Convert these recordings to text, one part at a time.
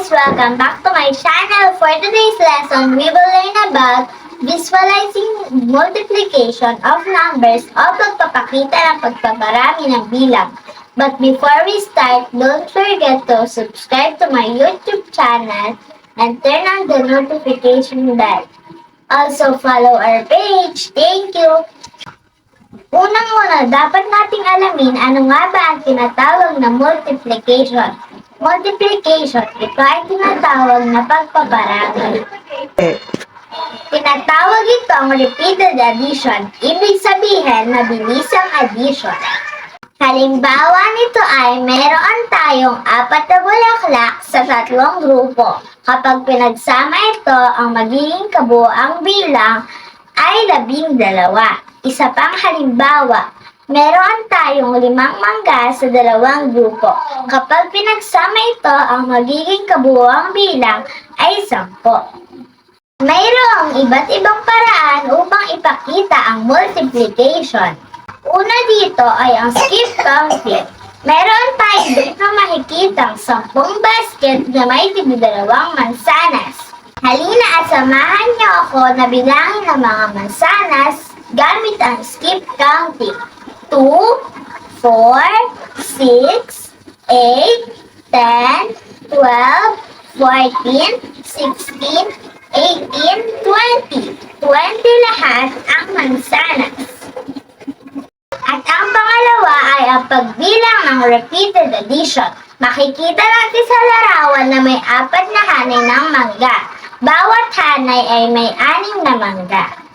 guys! Welcome back to my channel. For today's lesson, we will learn about visualizing multiplication of numbers o pagpapakita ng pagpaparami ng bilang. But before we start, don't forget to subscribe to my YouTube channel and turn on the notification bell. Also, follow our page. Thank you! Unang-una, dapat nating alamin ano nga ba ang tinatawag na multiplication. Multiplication, ito ay tinatawag na pagpaparami. Tinatawag itong repeated addition, ibig sabihin mabilisang addition. Halimbawa nito ay mayroon tayong 4 na bulaklak sa 3 grupo. Kapag pinagsama ito, ang magiging kabuoang bilang ay 12. Isa pang halimbawa, meron tayong 5 mangga sa 2 grupo. Kapag pinagsama ito, ang magiging kabuoang bilang ay 10. Mayroong iba't ibang paraan upang ipakita ang multiplication. Una dito ay ang skip counting. Meron tayong dito makikitang 10 basket na may 12 mansanas. Halina at samahan niyo ako na bilangin ang mga mansanas gamit ang skip counting. 2, 4, 6, 8, 10, 12, 14, 16, 18, 20. 20 lahat ang mansanas. At ang pangalawa ay ang pagbilang ng repeated addition. Makikita natin sa larawan na may 4 na hanay ng mangga. Bawat hanay ay may 6 na mangga.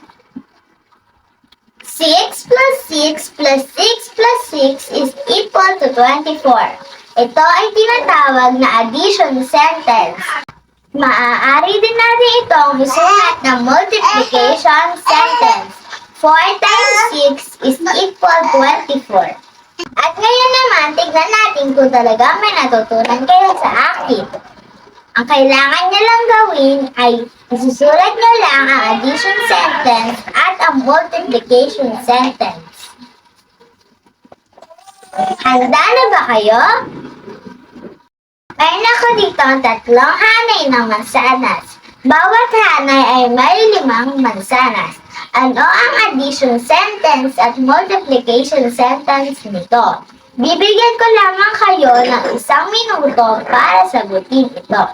6 plus 6 plus 6 plus 6 is equal to 24. Ito ay tinatawag na addition sentence. Maaari din natin itong isulat ng multiplication sentence. 4 times 6 is equal to 24. At ngayon naman, tignan natin kung talaga may natutunan kayo sa akin. Ang kailangan nyo lang gawin ay isusulat nyo lang ang addition sentence at ang multiplication sentence. Handa na ba kayo? Mayroon ako dito ang 3 hanay ng mansanas. Bawat hanay ay may 5 mansanas. Ano ang addition sentence at multiplication sentence nito? Bibigyan ko lamang kayo ng 1 minuto para sagutin ito.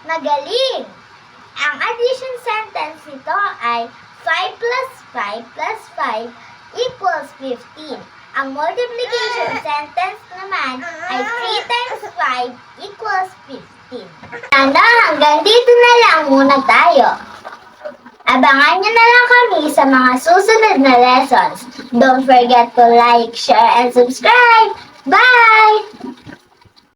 Magaling! Ang addition sentence nito ay 5 plus 5 plus 5 equals 15. Ang multiplication sentence naman ay 3 times 5 equals 15. Sana hanggang dito na lang muna tayo. Abangan nyo na lang kami sa mga susunod na lessons. Don't forget to like, share, and subscribe. Bye!